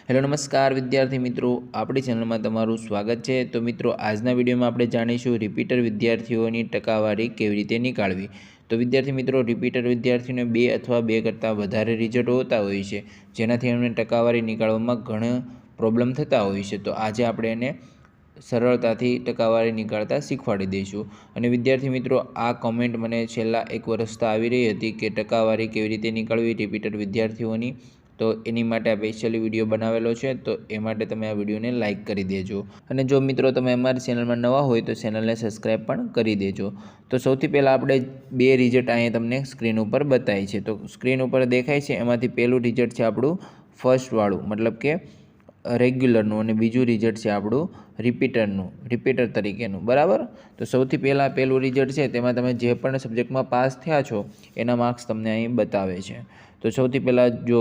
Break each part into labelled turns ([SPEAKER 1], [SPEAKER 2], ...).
[SPEAKER 1] Hello નમસ્કાર વિદ્યાર્થી મિત્રો, આપણી ચેનલમાં તમારું સ્વાગત છે। તો મિત્રો, આજના વિડીયોમાં આપણે જાણીશું રિપીટર વિદ્યાર્થીઓની ટકાવારી કેવી રીતે નીકાળવી। તો વિદ્યાર્થી મિત્રો, રિપીટર વિદ્યાર્થીઓને 2 અથવા 2 કરતાં વધારે રિઝલ્ટ હોતા હોય છે, જેનાથી એમને ટકાવારી નીકાળવામાં ઘણો પ્રોબ્લેમ થતા હોય છે। તો આજે આપણે એને સરળતાથી ટકાવારી નીકાળતા શીખવાડી દઈશું। અને વિદ્યાર્થી મિત્રો, આ કમેન્ટ મને છેલ્લા 1 વર્ષથી આવી રહી હતી કે ટકાવારી કેવી રીતે નીકાળવી રિપીટર વિદ્યાર્થીઓની। તો એની માટે આ સ્પેશિયલી વિડીયો બનાવેલો છે, તો એ માટે તમે આ વિડીયોને લાઇક કરી દેજો। અને જો મિત્રો તમે અમારી ચેનલમાં નવા હોય તો ચેનલને સબસ્ક્રાઈબ પણ કરી દેજો। તો સૌથી પહેલાં આપણે 2 રિઝલ્ટ અહીંયા તમને સ્ક્રીન ઉપર બતાવી છે। તો સ્ક્રીન ઉપર દેખાય છે, એમાંથી પહેલું રિઝલ્ટ છે આપણું ફર્સ્ટવાળું, મતલબ કે રેગ્યુલરનું, અને બીજું રિઝલ્ટ છે આપણું રિપીટર તરીકેનું, બરાબર। તો સૌથી પહેલું રિઝલ્ટ છે તેમાં તમે જે પણ સબ્જેક્ટમાં પાસ થયા છો એના માર્ક્સ તમને અહીં બતાવે છે। તો સૌથી પહેલાં જો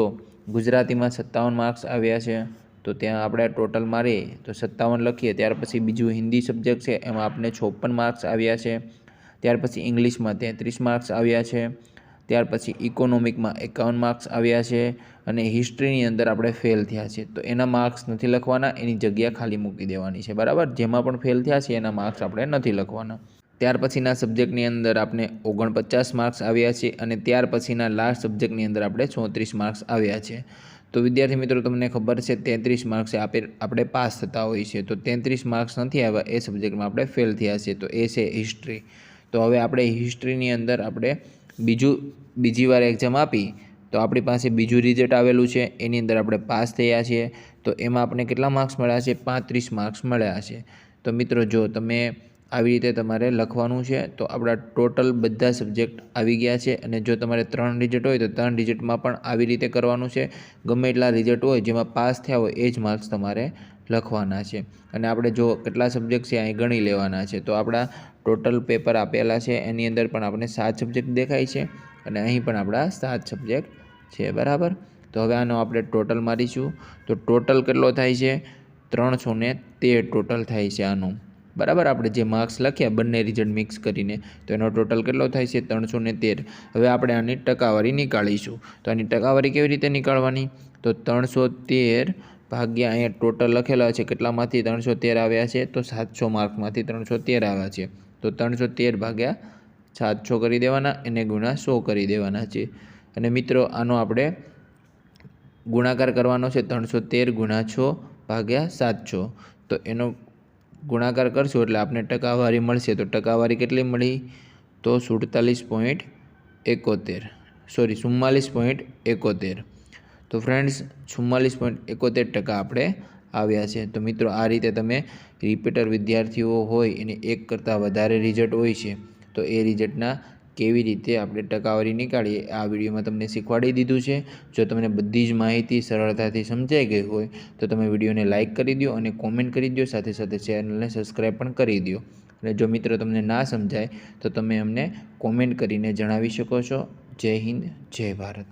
[SPEAKER 1] ગુજરાતીમાં 57 માર્ક્સ આવ્યા છે, તો ત્યાં આપણે ટોટલ મારીએ તો 57 લખીએ। ત્યાર પછી બીજું હિન્દી સબ્જેક્ટ છે, એમાં આપણે 56 માર્ક્સ આવ્યા છે। ત્યાર પછી ઇંગ્લિશમાં 33 માર્ક્સ આવ્યા છે। ત્યાર પછી ઇકોનોમિકમાં 51 માર્ક્સ આવ્યા છે। અને હિસ્ટ્રીની અંદર આપણે ફેલ થયા છે, તો એના માર્ક્સ નથી લખવાના, એની જગ્યા ખાલી મૂકી દેવાની છે, બરાબર। જેમાં પણ ફેલ થયા છે એના માર્ક્સ આપણે નથી લખવાના। ત્યાર પછીના સબ્જેક્ટની અંદર આપણે 49 માર્ક્સ આવ્યા છે, અને ત્યાર પછીના લાસ્ટ સબ્જેક્ટની અંદર આપણે 34 માર્ક્સ આવ્યા છે। તો વિદ્યાર્થી મિત્રો, તમને ખબર છે 33 માર્ક્સે આપણે પાસ થતા હોય છે, તો 33 માર્ક્સ નથી આવ્યા એ સબ્જેક્ટમાં આપણે ફેલ થયા છે, તો એ છે હિસ્ટ્રી। તો હવે આપણે હિસ્ટ્રીની અંદર આપણે બીજી વાર એક્ઝામ આપી તો આપણી પાસે બીજું રિઝલ્ટ આવેલું છે, એની અંદર આપણે પાસ થયા છીએ। તો એમાં આપણે કેટલા માર્ક્સ મળ્યા છે? 35 માર્ક્સ મળ્યા છે। તો મિત્રો, જો તમે આવી રીતે તમારે લખવાનું છે, તો આપણા ટોટલ બધા સબ્જેક્ટ આવી ગયા છે। અને જો તમારે 3 રિઝલ્ટ હોય તો 3 રિઝલ્ટમાં પણ આવી રીતે કરવાનું છે। ગમે એટલા રિઝલ્ટ હોય, જેમાં પાસ થયા હોય એ જ માર્ક્સ તમારે લખવાના છે। અને આપણે જો કેટલા સબ્જેક્ટ છે અહીં ગણી લેવાના છે। તો આપણા ટોટલ પેપર આપેલા છે, એની અંદર પણ આપણે 7 સબ્જેક્ટ દેખાય છે, અને અહીં પણ આપણા 7 સબ્જેક્ટ છે, બરાબર। તો હવે આનો આપણે ટોટલ મારીશું, તો ટોટલ કેટલો થાય છે? 313 ટોટલ થાય છે આનું, બરાબર। આપણે જે માર્ક્સ લખ્યા બંને રિઝલ્ટ મિક્સ કરીને, તો એનો ટોટલ કેટલો થાય છે? 313। હવે આપણે આની ટકાવારી નીકાળીશું। તો આની ટકાવારી કેવી રીતે નીકાળવાની? તો 313 ભાગ્યા અહીંયા ટોટલ લખેલા છે, કેટલામાંથી 313 આવ્યા છે? તો 700 માર્કમાંથી 313 આવ્યા છે, તો 313 ભાગ્યા 700 કરી દેવાના, એને ગુણ્યા 100 કરી દેવાના છે। અને મિત્રો, આનો આપણે ગુણાકાર કરવાનો છે, 313 ગુણ્યા 6 ભાગ્યા 700, તો એનો ગુણાકાર કરશું એટલે આપણે ટકાવારી મળશે। તો ટકાવારી કેટલી મળી? તો 44.71। તો ફ્રેન્ડ્સ, 44.71% આપણે આવ્યા છે। તો મિત્રો, આ રીતે તમે રિપીટર વિદ્યાર્થીઓ હોય એને 1 કરતાં વધારે રિઝલ્ટ હોય છે, તો એ રિઝલ્ટના કેવી રીતે આપણે ટકાવારી નીકાળીએ આ વિડીયોમાં તમને શીખવાડી દીધું છે। જો તમને બધી જ માહિતી સરળતાથી સમજાઈ ગઈ હોય તો તમે વિડીયોને લાઇક કરી દો અને કોમેન્ટ કરી દો, સાથે સાથે ચેનલને સબસ્ક્રાઈબ પણ કરી દો। અને જો મિત્રો તમને ના સમજાય તો તમે અમને કોમેન્ટ કરીને જણાવી શકો છો। જય હિન્દ, જય ભારત।